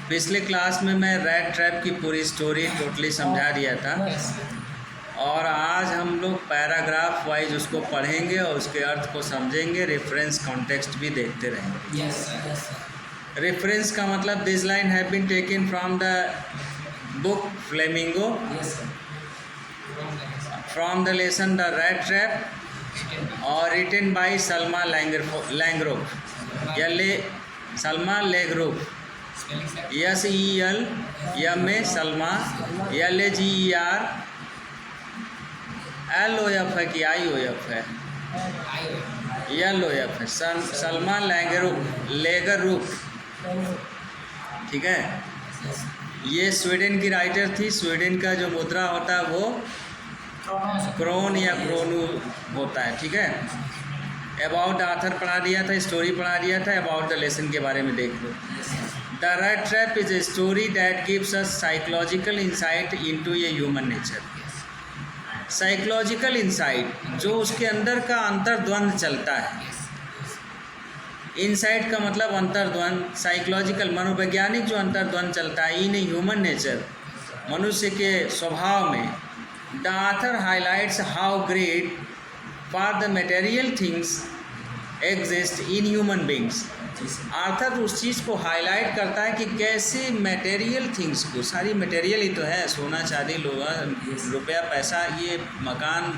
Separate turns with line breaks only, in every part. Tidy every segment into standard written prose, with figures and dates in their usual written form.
पिछले क्लास में मैं रैट ट्रैप की पूरी स्टोरी टोटली समझा दिया था और आज हम लोग पैराग्राफ वाइज उसको पढ़ेंगे और उसके अर्थ को समझेंगे, रेफरेंस कॉन्टेक्स्ट भी देखते रहेंगे। रेफरेंस का मतलब this line have been taken from the book Flamingo, from the lesson the rat trap और written by Selma Lagerlof Selma Lagerlof SELMA Selma LAGER LOF है कि IOF है? LOF है। सलमा लेगरूफ, ठीक है। ये स्वीडन की राइटर थी। स्वीडन का जो मुद्रा होता है वो क्रोन या क्रोनू होता है, ठीक है। अबाउट द ऑथर पढ़ा दिया था, स्टोरी पढ़ा दिया था। अबाउट द लेसन के बारे में देख लो। The rat trap is a story that gives us psychological insight into a human nature. Psychological insight, जो उसके अंदर का अंतर्द्वंद चलता है। इंसाइट का मतलब अंतर्द्वंद, साइकोलॉजिकल मनोवैज्ञानिक जो अंतर्द्वंद चलता है इन ह्यूमन नेचर, मनुष्य के स्वभाव में। The author highlights how great for the material things exist in human beings. Author उस चीज़ को हाईलाइट करता है कि कैसे मटेरियल थिंग्स को, सारी मटेरियल ही तो है, सोना चांदी लोहा रुपया पैसा, ये मकान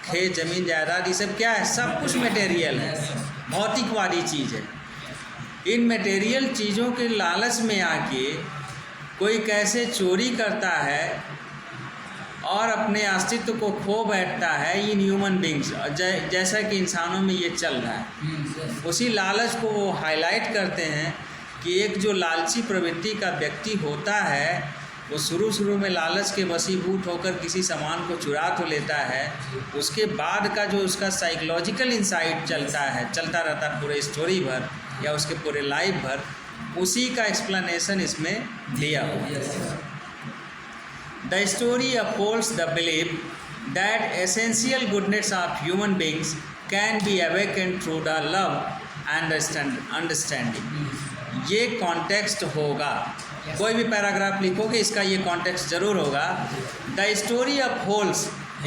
खेत ज़मीन जायदाद, ये सब क्या है? सब कुछ मटेरियल है, भौतिकवादी चीज़ है। इन मटेरियल चीज़ों के लालच में आके कोई कैसे चोरी करता है और अपने अस्तित्व को खो बैठता है इन ह्यूमन बींग्स, जैसा कि इंसानों में ये चल रहा है। उसी लालच को वो हाईलाइट करते हैं कि एक जो लालची प्रवृत्ति का व्यक्ति होता है वो शुरू में लालच के वशीभूत होकर किसी सामान को चुरा तो लेता है, उसके बाद का जो उसका साइकोलॉजिकल इंसाइट चलता रहता है पूरे स्टोरी भर या उसके पूरे लाइफ भर, उसी का एक्सप्लेनेशन इसमें दिया हुआ है। The story upholds the belief that essential goodness of human beings can be awakened through the love and understanding. ये कॉन्टेक्स्ट होगा, कोई भी पैराग्राफ लिखोगे इसका ये कॉन्टेक्स्ट जरूर होगा। द स्टोरी अपहोल्ड्स,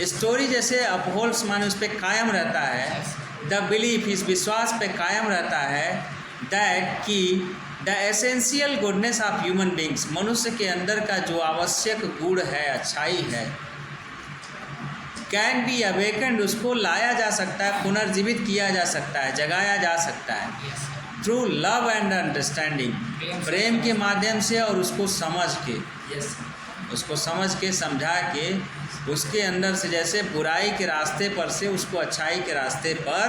स्टोरी जैसे अपहोल्ड्स माने उस पर कायम रहता है, द बिलीफ इस विश्वास पे कायम रहता है, दैट कि the essential goodness of human beings, मनुष्य के अंदर का जो आवश्यक गुण है, अच्छाई है, कैन बी अवेकेंड, उसको लाया जा सकता है, पुनर्जीवित किया जा सकता है, जगाया जा सकता है थ्रू लव एंड अंडरस्टैंडिंग, प्रेम के माध्यम से और उसको समझ के समझा के उसके अंदर से जैसे बुराई के रास्ते पर से उसको अच्छाई के रास्ते पर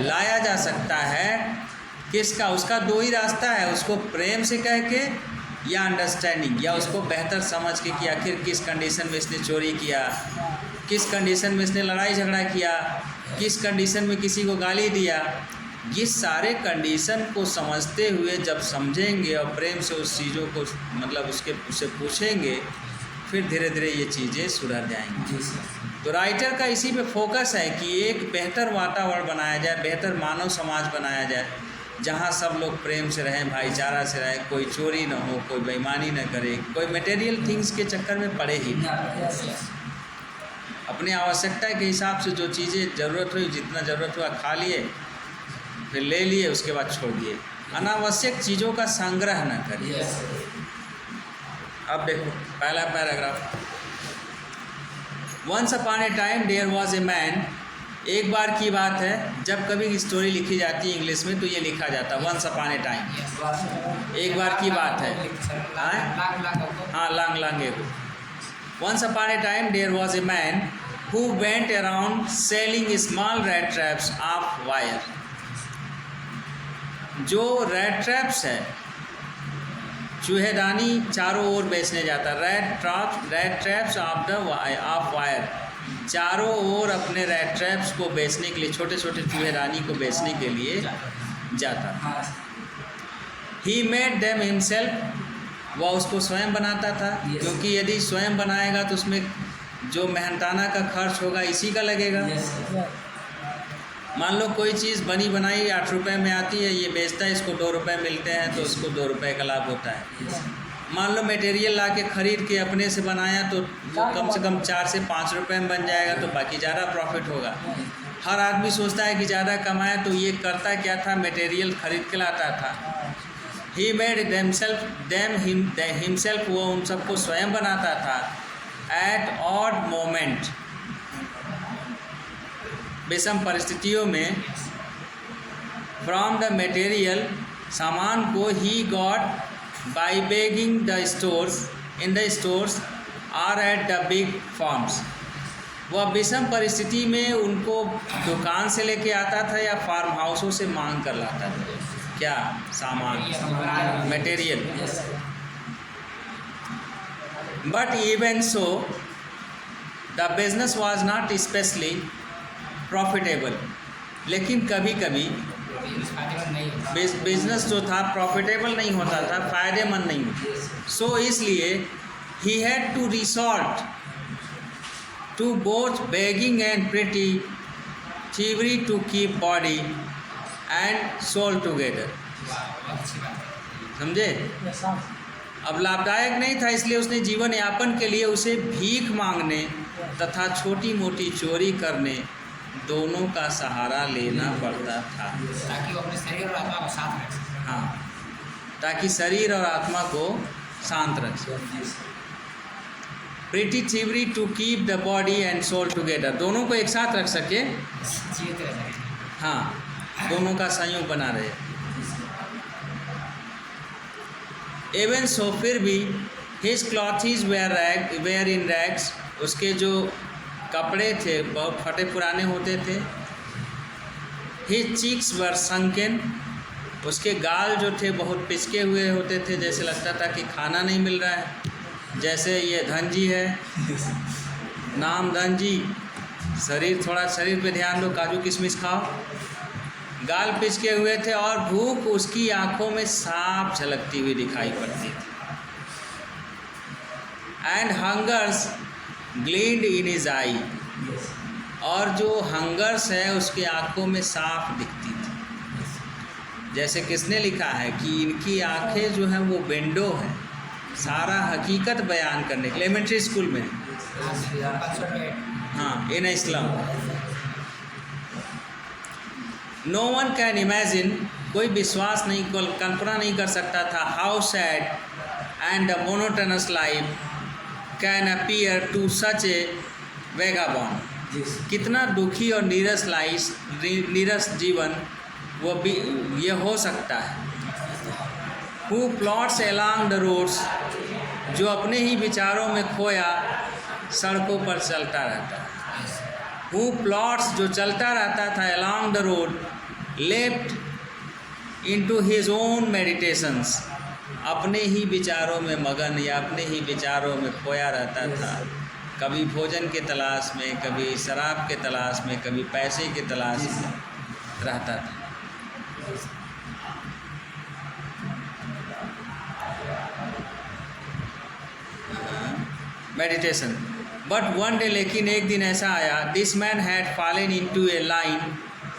लाया जा सकता है। किसका? उसका दो ही रास्ता है, उसको प्रेम से कह के या अंडरस्टैंडिंग, या उसको बेहतर समझ के कि आखिर किस कंडीशन में इसने चोरी किया, किस कंडीशन में इसने लड़ाई झगड़ा किया, किस कंडीशन में किसी को गाली दिया। ये सारे कंडीशन को समझते हुए जब समझेंगे और प्रेम से उस चीज़ों को मतलब उससे पूछेंगे, फिर धीरे धीरे ये चीज़ें सुधर जाएंगी। तो राइटर का इसी पे फोकस है कि एक बेहतर वातावरण बनाया जाए, बेहतर मानव समाज बनाया जाए, जहाँ सब लोग प्रेम से रहें, भाईचारा से रहें, कोई चोरी ना हो, कोई बेईमानी ना करे, कोई मटेरियल थिंग्स के चक्कर में पड़े ही नहीं। अपनी आवश्यकता के हिसाब से जो चीज़ें ज़रूरत हुई, जितना ज़रूरत हुआ खा लिए, फिर ले लिए, उसके बाद छोड़ दिए। अनावश्यक चीज़ों का संग्रह न करिए। अब देखो पहला paragraph. Once upon a time there was a man, एक बार की बात है, जब कभी स्टोरी लिखी जाती है इंग्लिश में तो ये लिखा जाता है वंस अपॉन ए टाइम, एक बार की बात है। हाँ, long ago. Once upon a time there was a man who went around selling small rat traps of wire. जो रैट ट्रैप्स है, चूहेदानी चारों ओर बेचने जाता, रैट ट्रैप्स ऑफ वायर, चारों ओर अपने रैट ट्रैप्स को बेचने के लिए, छोटे छोटे चूहेदानी को बेचने के लिए जाता। ही मेड देम हिमसेल्फ, वह उसको स्वयं बनाता था, क्योंकि यदि स्वयं बनाएगा तो उसमें जो मेहनताना का खर्च होगा इसी का लगेगा। मान लो कोई चीज़ बनी बनाई 8 रुपये में आती है, ये बेचता है, इसको 2 रुपये मिलते हैं, तो उसको 2 रुपये का लाभ होता है। मान लो मटेरियल ला के ख़रीद के अपने से बनाया तो वो कम से कम 4 से 5 रुपये में बन जाएगा, तो बाकी ज़्यादा प्रॉफिट होगा। हर आदमी सोचता है कि ज़्यादा कमाया, तो ये करता क्या था, मटेरियल खरीद के लाता था। ही मेड हिमसेल्फ, वो उन सबको स्वयं बनाता था। एट ऑड मोमेंट, विषम परिस्थितियों में, फ्रॉम द मटेरियल, सामान को he got by begging the stores, in the stores are at the big farms. वह विषम परिस्थिति में उनको दुकान से लेके आता था या फार्म हाउसों से मांग कर लाता था। क्या सामान, material. But even so the business was not specially profitable. लेकिन कभी कभी बिजनेस जो था प्रॉफिटेबल नहीं होता था, फ़ायदेमंद नहीं होता। सो इसलिए he had to resort to both begging and petty thievery to keep body and soul together. समझे? अब लाभदायक नहीं था, इसलिए उसने जीवन यापन के लिए उसे भीख मांगने तथा छोटी मोटी चोरी करने दोनों का सहारा लेना पड़ता था,
ताकि वो अपने शरीर और आत्मा को शांत रख सके।
हाँ, ताकि शरीर और आत्मा को शांत रख सके। Petty thievery to keep the body and soul together, दोनों को एक साथ रख सके,
जीवित रह सके।
हाँ, दोनों का संयोग बना रहे। एवन सो, फिर भी, हिज क्लॉथीज वेयर इन रैग्स, उसके जो कपड़े थे बहुत फटे पुराने होते थे। हिज चीक्स वर संकेन, उसके गाल जो थे बहुत पिचके हुए होते थे, जैसे लगता था कि खाना नहीं मिल रहा है। जैसे ये धनजी है, नाम धनजी, थोड़ा शरीर पे ध्यान दो, काजू किशमिश खाओ। गाल पिचके हुए थे और भूख उसकी आंखों में साफ झलकती हुई दिखाई पड़ती थी। एंड हंगर्स ग्लीड इन हिज आई, और जो हंगर्स है उसकी आंखों में साफ दिखती थी। जैसे किसने लिखा है कि इनकी आंखें जो हैं वो विंडो है सारा हकीकत बयान करने के लिए। एलिमेंट्री स्कूल में, हाँ, इन इस्लाम। नो वन कैन इमेजिन, कोई विश्वास नहीं, कल्पना नहीं कर सकता था, how sad and the monotonous life can appear to such a vagabond, कितना दुखी और नीरस जीवन वो भी ये हो सकता है। Who plods along the roads, जो अपने ही विचारों में खोया सड़कों पर चलता रहता है। हु प्लॉट्स, जो चलता रहता था along the road, left into his own meditations, अपने ही विचारों में मगन या अपने ही विचारों में खोया रहता था। कभी भोजन के तलाश में, कभी शराब के तलाश में, कभी पैसे के तलाश में रहता था। मेडिटेशन। बट वन डे, लेकिन एक दिन ऐसा आया, this man had fallen into A line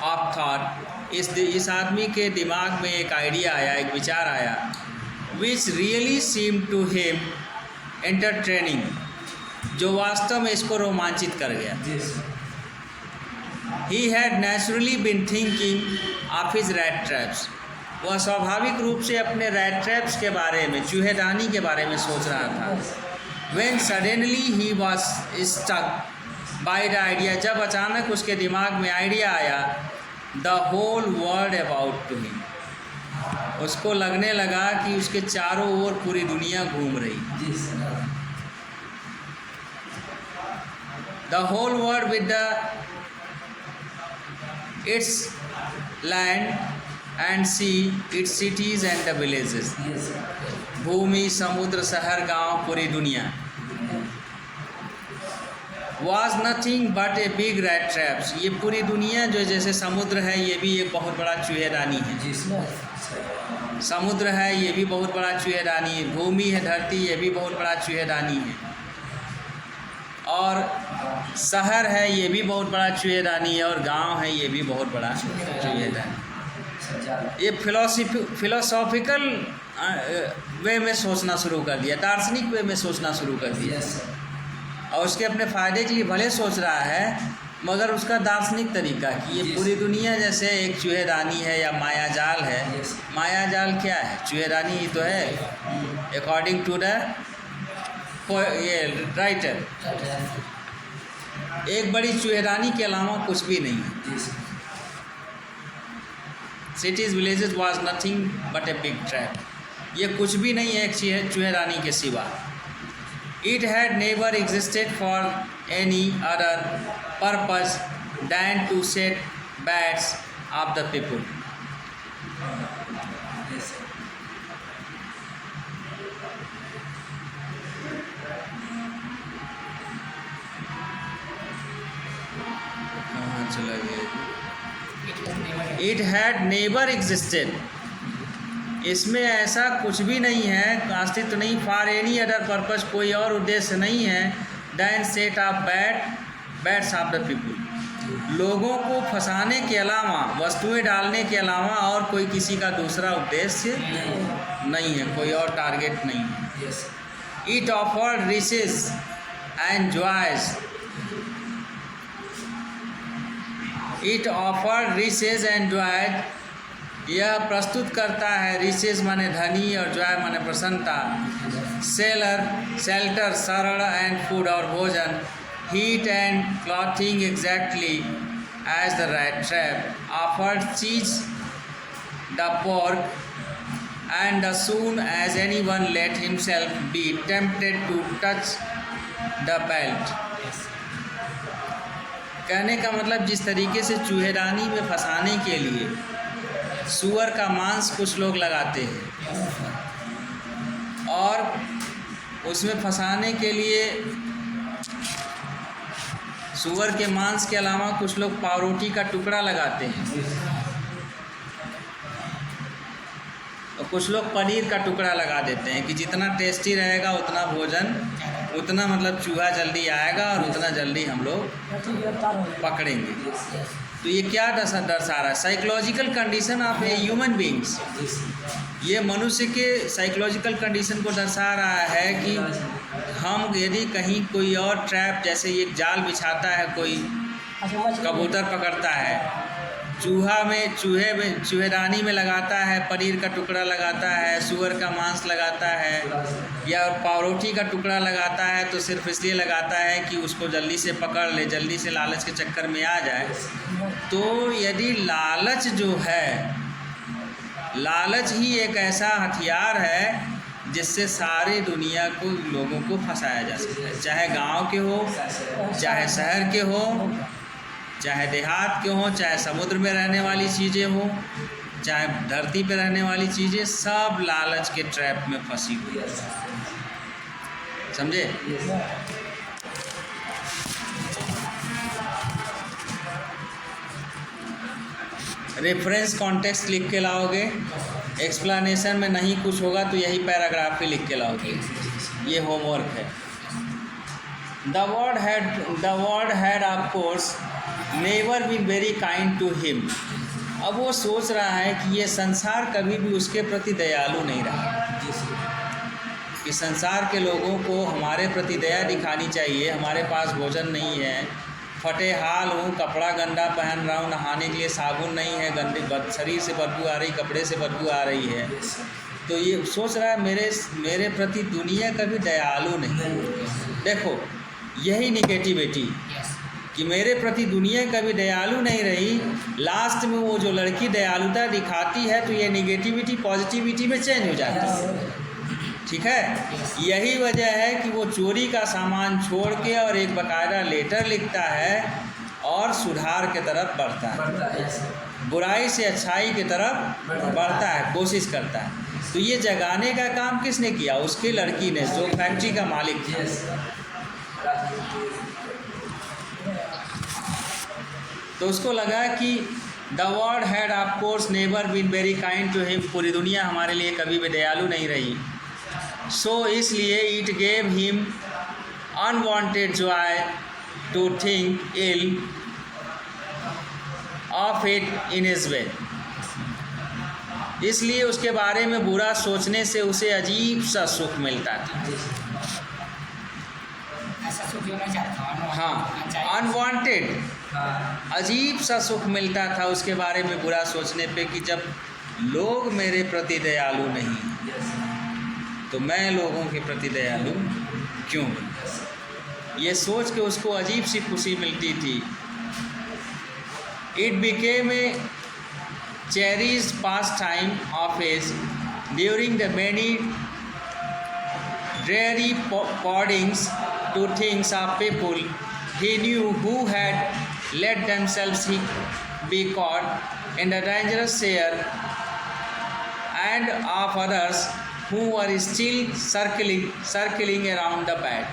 of thought, इस आदमी के दिमाग में एक आइडिया आया, एक विचार आया, which really seem to him entertaining, जो वास्तव में इसको रोमांचित कर गया। He had naturally been thinking of his rat traps, वह स्वाभाविक रूप से अपने रैट ट्रैप्स के बारे में, चूहेदानी के बारे में सोच रहा था। When suddenly he was struck by the idea, जब अचानक उसके दिमाग में आइडिया आया, the whole world about to him, उसको लगने लगा कि उसके चारों ओर पूरी दुनिया घूम रही। The whole world with its land and sea, its cities and the villages, भूमि, समुद्र, शहर, गांव, पूरी दुनिया। Was nothing but a big rat traps, ये पूरी दुनिया जो जैसे समुद्र है ये भी एक बहुत बड़ा चूहेदानी है। समुद्र है ये भी बहुत बड़ा चूहेदानी है, भूमि है, धरती, ये भी बहुत बड़ा चूहेदानी है। और शहर है ये भी बहुत बड़ा चूहेदानी है, और गांव है ये भी बहुत बड़ा चूहेदानी। ये फिलोसॉफिकल वे में सोचना शुरू कर दिया, दार्शनिक वे में सोचना शुरू कर दिया, और उसके अपने फ़ायदे के लिए भले सोच रहा है, मगर उसका दार्शनिक तरीका कि ये पूरी दुनिया जैसे एक चूहेदानी है या मायाजाल है। मायाजाल क्या है? चूहेदानी ही तो है, अकॉर्डिंग टू द ये राइटर। एक बड़ी चूहेदानी के अलावा कुछ भी नहीं है। Cities villages was nothing but a big trap. ये कुछ भी नहीं है एक चूहेदानी के सिवा। It had never existed for any other purpose than to set bats of the people. कहाँ चला गया? It had never existed. इसमें ऐसा कुछ भी नहीं है, अस्तित्व नहीं, फॉर एनी अदर पर्पस, कोई और उद्देश्य नहीं है, than set of baits of the people, लोगों को फंसाने के अलावा, वस्तुएं डालने के अलावा और कोई किसी का दूसरा उद्देश्य नहीं है, कोई और टारगेट नहीं है। It offered riches and joys, it offered riches and joys, यह प्रस्तुत करता है, रिचेस माने धनी और जॉय माने प्रसन्नता, शेल्टर सरल एंड फूड और भोजन, heat and clothing exactly as the right trap, offered cheese the pork and as soon as anyone let himself be tempted to touch the belt। कहने का मतलब जिस तरीके से चूहेदानी में फंसाने के लिए सूअर का मांस कुछ लोग लगाते हैं, और उसमें फंसाने के लिए सूअर के मांस के अलावा कुछ लोग पावरोटी का टुकड़ा लगाते हैं, और कुछ लोग पनीर का टुकड़ा लगा देते हैं कि जितना टेस्टी रहेगा उतना भोजन, उतना मतलब चूहा जल्दी आएगा और उतना जल्दी हम लोग पकड़ेंगे। तो ये क्या दर्शा रहा है? Psychological condition of a human beings. ये मनुष्य के साइकोलॉजिकल कंडीशन को दर्शा रहा है कि हम यदि कहीं कोई और ट्रैप, जैसे एक जाल बिछाता है, कोई कबूतर पकड़ता है, चूहेदानी में लगाता है, पनीर का टुकड़ा लगाता है, सूअर का मांस लगाता है, या पावरोटी का टुकड़ा लगाता है, तो सिर्फ इसलिए लगाता है कि उसको जल्दी से पकड़ ले, जल्दी से लालच के चक्कर में आ जाए। तो यदि लालच जो है, लालच ही एक ऐसा हथियार है जिससे सारी दुनिया को, लोगों को फंसाया जा सकता है, चाहे गांव के हो, चाहे शहर के हो, चाहे देहात के हो, चाहे समुद्र में रहने वाली चीज़ें हो, चाहे धरती पे रहने वाली चीज़ें, सब लालच के ट्रैप में फंसी हुई है। समझे? रेफरेंस कॉन्टेक्स्ट लिख के लाओगे, एक्सप्लेनेशन में नहीं कुछ होगा तो यही पैराग्राफ ही लिख के लाओगे, ये होमवर्क है। The word had of course never been very kind to him. अब वो सोच रहा है कि ये संसार कभी भी उसके प्रति दयालु नहीं रहा, कि संसार के लोगों को हमारे प्रति दया दिखानी चाहिए। हमारे पास भोजन नहीं है, फटे हाल हूँ, कपड़ा गंदा पहन रहा हूँ, नहाने के लिए साबुन नहीं है, गंदे शरीर से बदबू आ रही, कपड़े से बदबू आ रही है। तो ये सोच रहा है मेरे प्रति दुनिया कभी दयालु नहीं। देखो यही निगेटिविटी कि मेरे प्रति दुनिया कभी दयालु नहीं रही, लास्ट में वो जो लड़की दयालुता दिखाती है तो ये निगेटिविटी पॉजिटिविटी में चेंज हो जाती है। ठीक है, यही वजह है कि वो चोरी का सामान छोड़ के और एक बाकायदा लेटर लिखता है और सुधार के तरफ बढ़ता है, बुराई से अच्छाई की तरफ बढ़ता है, कोशिश करता है। तो ये जगाने का काम किसने किया? उसकी लड़की ने, जो फैक्ट्री का मालिक था। तो उसको लगा कि the world had of course never been very kind to him, पूरी दुनिया हमारे लिए कभी भी दयालु नहीं रही। सो इसलिए it gave him unwanted joy to think ill of it in his way. इसलिए उसके बारे में बुरा सोचने से उसे अजीब सा सुख मिलता था।
ऐसा सुख जो मैं चाहता हूँ।
हाँ, अनवांटेड, अजीब सा सुख मिलता था उसके बारे में बुरा सोचने पे कि जब लोग मेरे प्रति दयालु नहीं तो मैं लोगों के प्रति दयालु क्यों बनूं? ये सोच के उसको अजीब सी खुशी मिलती थी। It became a cherished pastime of his during the many dreary poddings to things of people he knew who had let themselves be caught in the dangerous snare, and of others who were still circling around the bed.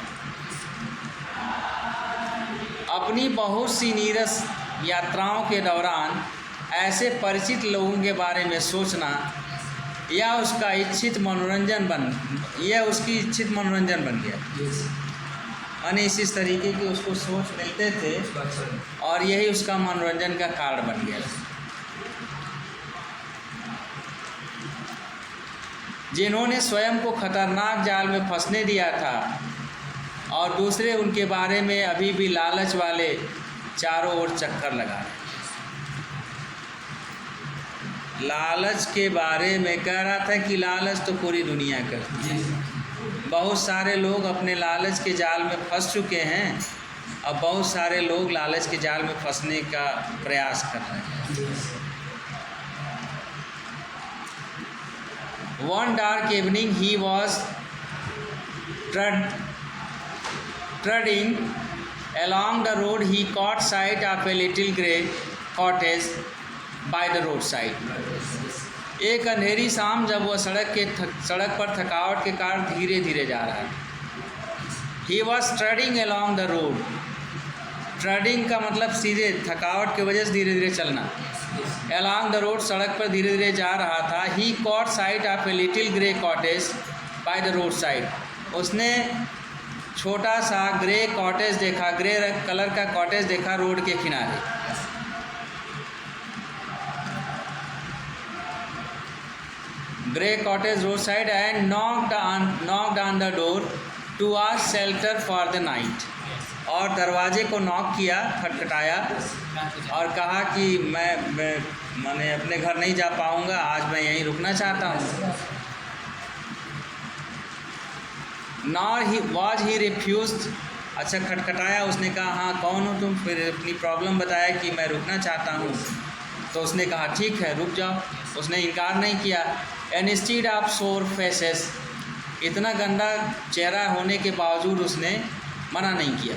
अपनी बहुत सी नीरस यात्राओं के दौरान ऐसे परिचित लोगों के बारे में सोचना या उसकी इच्छित मनोरंजन बन गया। यानी इस तरीके की उसको सोच मिलते थे और यही उसका मनोरंजन का कारण बन गया। जिन्होंने स्वयं को खतरनाक जाल में फंसने दिया था और दूसरे उनके बारे में अभी भी लालच वाले चारों ओर चक्कर लगा रहे। लालच के बारे में कह रहा था कि लालच तो पूरी दुनिया करती है। बहुत सारे लोग अपने लालच के जाल में फंस चुके हैं और बहुत सारे लोग लालच के जाल में फंसने का प्रयास कर रहे हैं। One dark evening he was trudging along the road. He caught sight of a little grey cottage by the roadside. एक अंधेरी शाम जब वह सड़क पर थकावट के कारण धीरे धीरे जा रहा है। He was trudging along the road. ट्रडिंग का मतलब सीधे, थकावट की वजह से धीरे धीरे चलना। Along the road, सड़क पर धीरे धीरे जा रहा था। He caught sight of a little grey cottage by the roadside. उसने छोटा सा ग्रे कॉटेज देखा, ग्रे कलर का कॉटेज देखा रोड के किनारे। Grey cottage road side and knocked on the door to ask shelter for the night. और दरवाजे को नॉक किया, खटखटाया और कहा कि मैं अपने घर नहीं जा पाऊंगा, आज मैं यहीं रुकना चाहता हूँ। Nor was he refused. अच्छा, खटखटाया, उसने कहा हाँ कौन हो तुम, फिर अपनी प्रॉब्लम बताया कि मैं रुकना चाहता हूँ। तो उसने कहा ठीक है रुक जाओ, उसने इनकार नहीं किया। Instead of sore faces, इतना गंदा चेहरा होने के बावजूद उसने मना नहीं किया।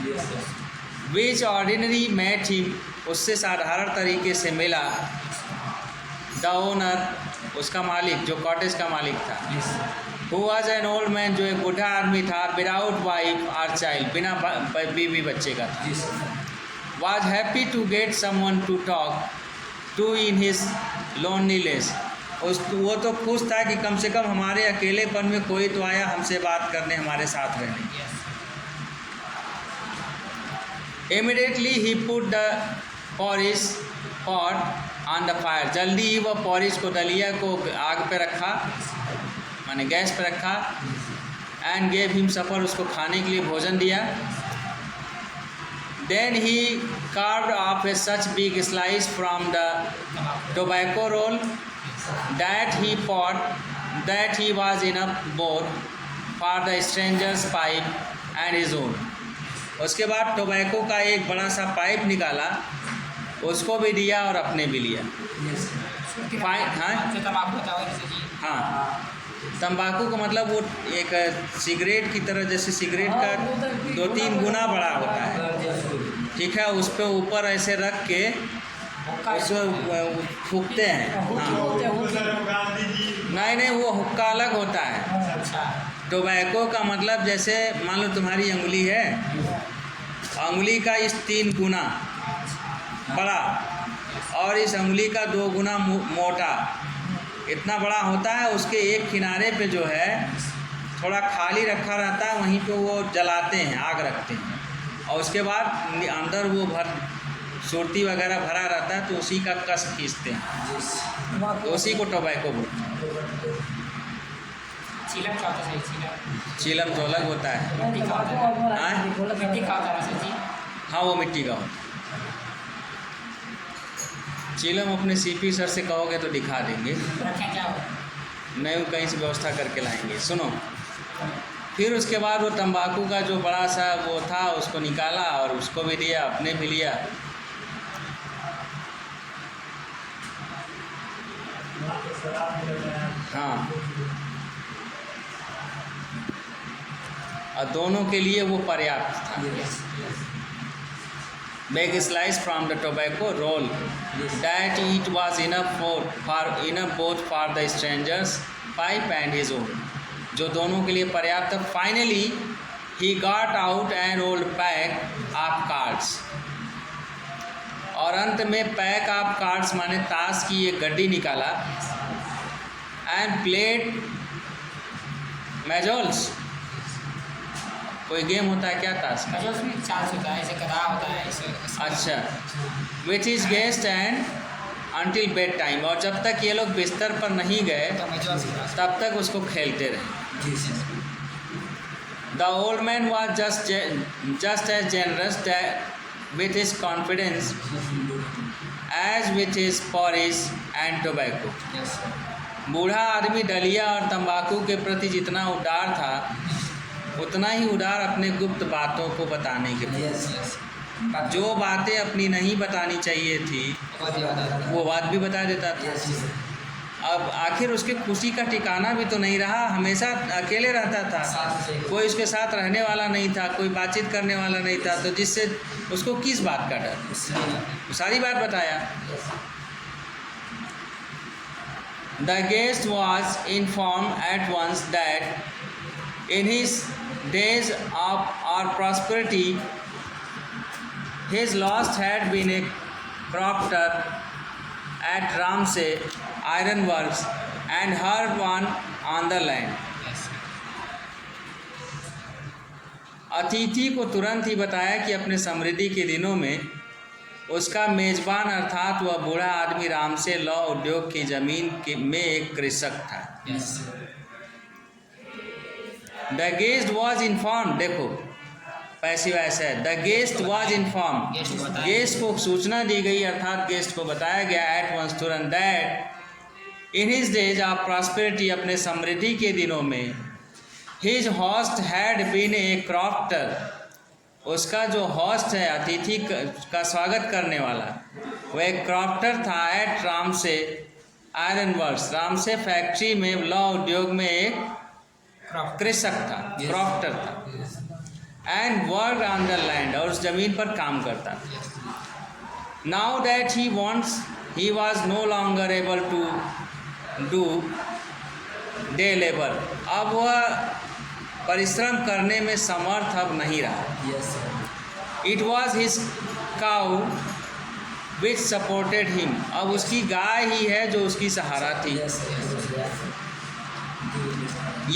Which ordinary met him, उससे साधारण तरीके से मिला। The owner, उसका मालिक, जो कॉटेज का मालिक था। Who was an old man, जो एक बूढ़ा आदमी था। Without wife or child, बिना बीवी बच्चे का था। Was happy to get someone to talk to in his loneliness. वो तो खुश था कि कम से कम हमारे अकेलेपन में कोई तो आया हमसे बात करने, हमारे साथ रहने। Immediately he put the porridge pot on the fire. जल्दी ही वह porridge को, दलिया को आग पे रखा, माने गैस पे रखा। And gave him supper, उसको खाने के लिए भोजन दिया। Then he carved off a such big slice from the tobacco roll that he was enough both for the stranger's pipe and his own. उसके बाद टोबैको का एक बड़ा सा पाइप निकाला, उसको भी दिया और अपने भी लिया। हाँ, तंबाकू का मतलब वो एक सिगरेट की तरह, जैसे सिगरेट का 2-3 गुना बड़ा होता है, ठीक है। उस पर ऊपर ऐसे रख के उसको फूकते हैं। हाँ, नहीं वो हुक्का अलग होता है। टोबैको का मतलब जैसे मान लो तुम्हारी अंगुली है, अंगुली का इस 3 गुना बड़ा और इस अंगुली का 2 गुना मोटा, इतना बड़ा होता है। उसके एक किनारे पे जो है थोड़ा खाली रखा रहता है, वहीं पे वो जलाते हैं, आग रखते हैं, और उसके बाद अंदर वो सुरती वगैरह भरा रहता है, तो उसी का कस खींचते हैं, तो उसी को टोबैको बोलते हैं।
चीलम क्या होता है? चीलम
चीलम तो अलग होता है।
मिट्टी का होता है।
हाँ
मिट्टी का होता है वैसे जी।
हाँ, वो मिट्टी का होता है। चीलम अपने सीपी सर से कहोगे तो दिखा देंगे,
रखें क्या हो?
नहीं कहीं से व्यवस्था करके लाएंगे। सुनो, फिर उसके बाद वो तंबाकू का जो बड़ा सा वो था उसको निकाला और उसको भी दिया, अपने भी लिया। हाँ, और दोनों के लिए वो पर्याप्त था। Make a slice from the tobacco roll that it was enough both for the stranger's pipe and his own, जो दोनों के लिए पर्याप्त था। Finally, he got out an old pack of cards, और अंत में पैक ऑफ कार्ड्स माने ताश की एक गड्डी निकाला, एंड प्लेड मैजोल्स, कोई गेम होता है क्या ताश का?
मुझे उसमें चांस होता है, ऐसे गधा होता है ऐसे।
अच्छा, which is guest and until bed time, और जब तक ये लोग बिस्तर पर नहीं गए
तो मुझे
तब तक उसको खेलते रहे। The old man was just as generous with his confidence as with his porridge and tobacco. बूढ़ा आदमी डलिया और तंबाकू के प्रति जितना उदार था, उतना ही उदार अपने गुप्त बातों को बताने के प्रति। जो बातें अपनी नहीं बतानी चाहिए थी वो बात भी बता देता था। अब आखिर उसके खुशी का ठिकाना भी तो नहीं रहा, हमेशा अकेले रहता था, कोई उसके साथ रहने वाला नहीं था, कोई बातचीत करने वाला नहीं था, तो जिससे उसको किस बात का डर? सारी बात बताया। The guest was inform at once that in his days of our prosperity his lost had been a crofter at Ramsey Iron Works and her one on the land. अतिथि को तुरंत ही बताया कि अपने समृद्धि के दिनों में उसका मेजबान अर्थात वह बूढ़ा आदमी रामसे लौ उद्योग की जमीन में एक कृषक था। द गेस्ट वॉज इन्फॉर्म, देखो पैसिव ऐसा है, the guest was inform, guest को सूचना दी गई अर्थात गेस्ट को बताया गया एट वंस तुरंत that in his days of prosperity, अपने समृद्धि के दिनों में, his host had been a crofter, उसका जो हॉस्ट है अतिथि का स्वागत करने वाला, वह एक क्रॉफ्टर था at Ramsay iron works, Ramsay factory में लौ उद्योग में एक कृषक था, क्रॉफ्टर था, and work on the land, और उस जमीन पर काम करता था। Now that he was no longer able to do day labour, अब वह परिश्रम करने में समर्थ अब नहीं रहा। It was his cow which supported him, अब उसकी गाय ही है जो उसकी सहारा थी।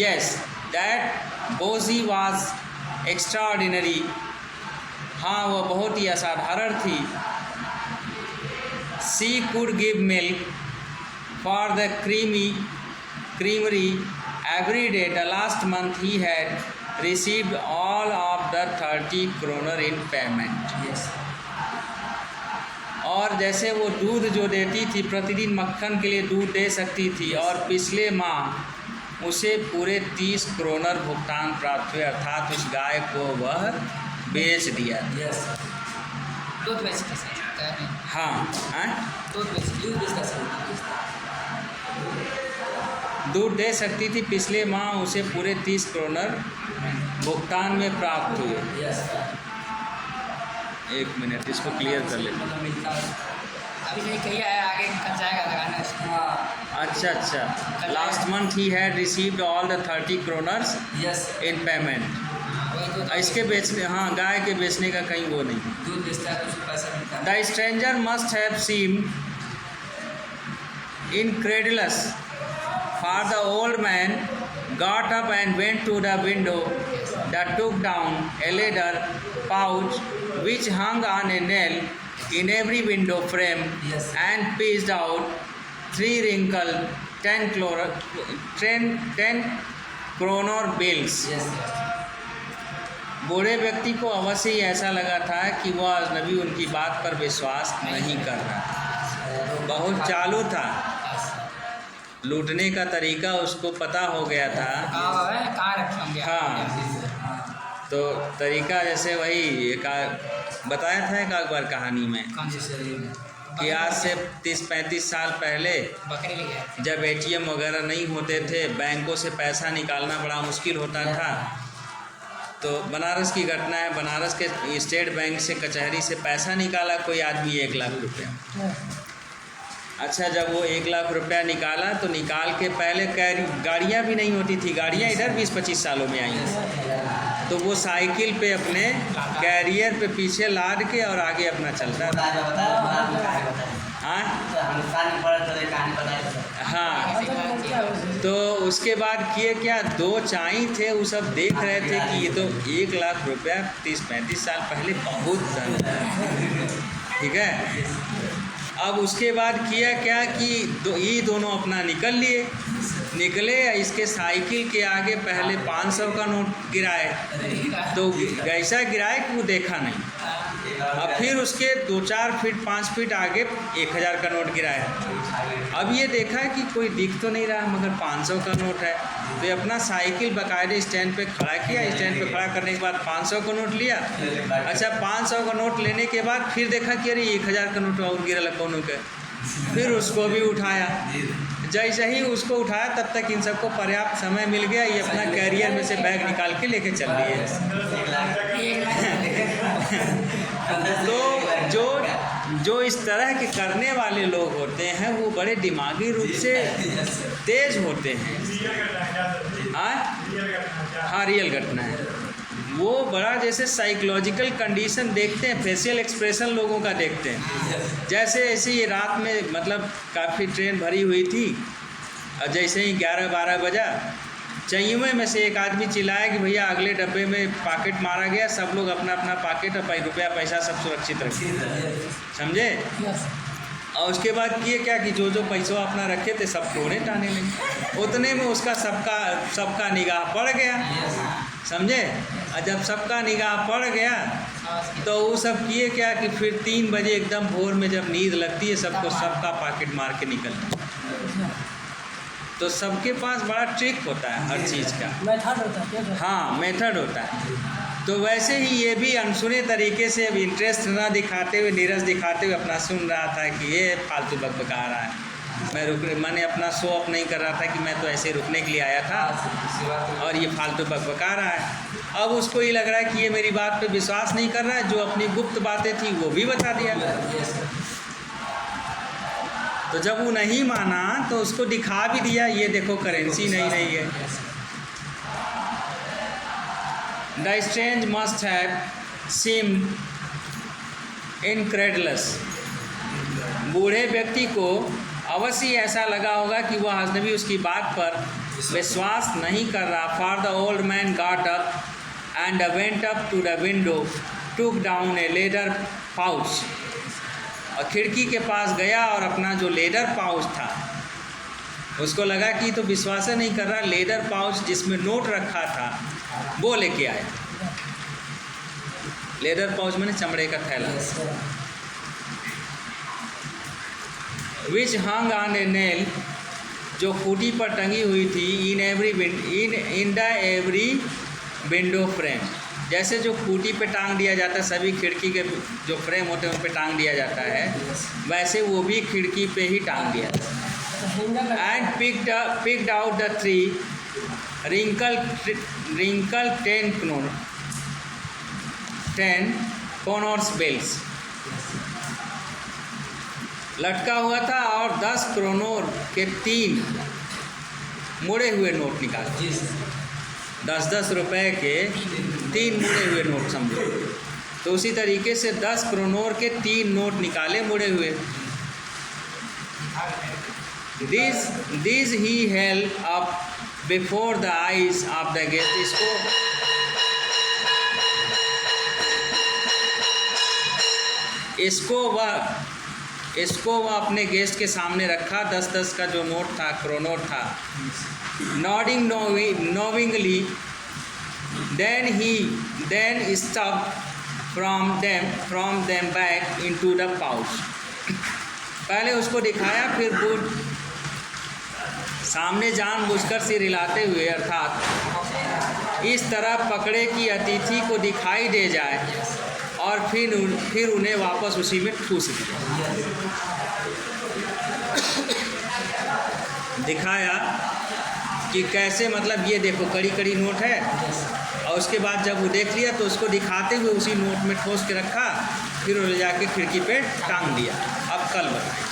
यस, दैट बोजी वॉज एक्स्ट्राऑर्डिनरी, हाँ वह बहुत ही असाधारण थी। She could give milk for the creamery every day. The last month he had received all of the 30 kroner in payment. और जैसे वो दूध जो देती थी, प्रतिदिन मक्खन के लिए दूध दे सकती थी, और पिछले माह उसे पूरे 30 क्रोनर भुगतान प्राप्त हुए, अर्थात उस गाय को वह बेच दिया।
दूध बेच के सही।
हाँ,
दूध
दूध दे सकती थी, पिछले माह उसे पूरे 30 क्रोनर भुगतान में प्राप्त हुए। एक मिनट, इसको क्लियर कर लेते।
अभी नहीं किया है, आगे कल जाएगा लगाना।
अच्छा, last month he had received all the 30 kroners in payment. इसके बेचने, हाँ गाय के बेचने का कहीं वो नहीं। The stranger must have seemed incredulous, for the old man got up and went to the window that took down a leather pouch which hung on a nail in every window frame
Yes.
and pieced out 3 wrinkled 10 kroner bills.
Yes.
बूढ़े व्यक्ति को अवश्य ही ऐसा लगा था कि वह अजनबी उनकी बात पर विश्वास नहीं कर रहा। बहुत चालू था, लूटने का तरीका उसको पता हो गया था।
कहाँ रखे होंगे?
हाँ। तो तरीका जैसे वही एक बताया था एक बार कहानी में
कौन सी शरीर में?
कि आज से 30-35 साल पहले
बकरी ले गए।
जब ATM वगैरह नहीं होते थे, बैंकों से पैसा निकालना बड़ा मुश्किल होता था। तो बनारस की घटना है, बनारस के स्टेट बैंक से कचहरी से पैसा निकाला कोई आदमी 1 लाख रुपया। अच्छा, जब वो 1 लाख रुपया निकाला तो निकाल के पहले गाड़ियाँ भी नहीं होती थी, गाड़ियाँ इधर 20-25 सालों में आई। तो वो साइकिल पे अपने कैरियर पे पीछे लाद के और आगे अपना चलता था। हाँ, तो उसके बाद किए क्या, 2 चाई थे, वो सब देख रहे थे कि ये तो 1 लाख रुपया 30-35 साल पहले बहुत धन था। ठीक है। अब उसके बाद किया क्या कि ये दोनों अपना निकले, इसके साइकिल के आगे पहले 500 का नोट गिराए, तो ऐसा गिराए कि वो देखा नहीं। अब फिर उसके 2-4 फीट 5 फीट आगे 1000 का नोट गिराए। अब ये देखा कि कोई दिख तो नहीं रहा मगर 500 का नोट है, तो ये अपना साइकिल बाकायदे स्टैंड पे खड़ा किया। स्टैंड पे खड़ा करने के बाद 500 का नोट लिया। अच्छा, 500 का नोट लेने के बाद फिर देखा कि अरे 1000 का नोट और गिरा कौनों के, फिर उसको भी उठाया। जैसे ही उसको उठाया तब तक इन सबको पर्याप्त समय मिल गया, ये अपना कैरियर में से बैग निकाल के लेके चल दिए। तो जो इस तरह के करने वाले लोग होते हैं वो बड़े दिमागी रूप से तेज होते हैं। हाँ, रियल घटना है। वो बड़ा जैसे साइकोलॉजिकल कंडीशन देखते हैं, फेशियल एक्सप्रेशन लोगों का देखते हैं। जैसे ऐसे ही रात में मतलब काफ़ी ट्रेन भरी हुई थी, और जैसे ही 11-12 बजा, चैयुए में से एक आदमी चिल्लाया कि भैया अगले डब्बे में पॉकेट मारा गया, सब लोग अपना अपना पॉकेट और रुपया पैसा सब सुरक्षित रखिए। समझे? और उसके बाद किए क्या कि जो पैसा अपना रखे थे सब टोड़े टाने लगे। उतने में उसका सबका निगाह पड़ गया। समझे? और जब सबका निगाह पड़ गया तो वो सब किए क्या कि फिर 3 बजे एकदम भोर में जब नींद लगती है सबको सबका पॉकेट मार के निकलना। तो सबके पास बड़ा ट्रिक होता है हर चीज़ का,
मेथड होता है।
हाँ, मेथड होता है। तो वैसे ही ये भी अनसुने तरीके से अब इंटरेस्ट ना दिखाते हुए, नीरस दिखाते हुए अपना सुन रहा था कि ये फालतू बकबका रहा है। मैंने अपना शो ऑफ नहीं कर रहा था कि मैं तो ऐसे रुकने के लिए आया था और ये फालतू बकबका रहा है। अब उसको ये लग रहा है कि ये मेरी बात पे विश्वास नहीं कर रहा है, जो अपनी गुप्त बातें थी वो भी बता दिया। तो जब वो नहीं माना तो उसको दिखा भी दिया, ये देखो करेंसी नहीं है। The strange must have seemed incredulous. बूढ़े व्यक्ति को अवश्य ऐसा लगा होगा कि वह अजनबी उसकी बात पर विश्वास नहीं कर रहा। For the old man got up and went up to the window, took down a leather pouch. और खिड़की के पास गया और अपना जो लेदर पाउच था, उसको लगा कि तो विश्वास नहीं कर रहा, लेदर पाउच जिसमें नोट रखा था वो लेके आया। लेदर पाउच मैंने चमड़े का थैला। विच हंग ऑन ए नेल, जो खूटी पर टंगी हुई थी, in the every window frame, जैसे जो खूटी पे टांग दिया जाता है, सभी खिड़की के जो फ्रेम होते हैं उन पे टांग दिया जाता है, वैसे वो भी खिड़की पे ही टांग दिया था। And picked out the 3 wrinkled 10 corners bills, लटका हुआ था, और 10 क्रोनोर के 3 मुड़े हुए नोट निकाले। 10-10 रुपए के 3 मुड़े हुए नोट समझो। तो उसी तरीके से 10 क्रोनोर के 3 नोट निकाले मुड़े हुए। These he held up before the eyes of the guest. इसको वह अपने गेस्ट के सामने रखा, 10-10 का जो नोट था, क्रोनोट था। Nodding knowingly, then stuffed from them back into the pouch। पहले उसको दिखाया, फिर बूट सामने जानबूझकर सिर हिलाते हुए, अर्थात इस तरह पकड़े कि अतिथि को दिखाई दे जाए, और फिर उन्हें वापस उसी में ठूस दिखाया कि कैसे, मतलब ये देखो कड़ी कड़ी नोट है, और उसके बाद जब वो देख लिया तो उसको दिखाते हुए उसी नोट में ठोस के रखा, फिर ले जाके खिड़की पे टांग दिया। अब कल बताएं।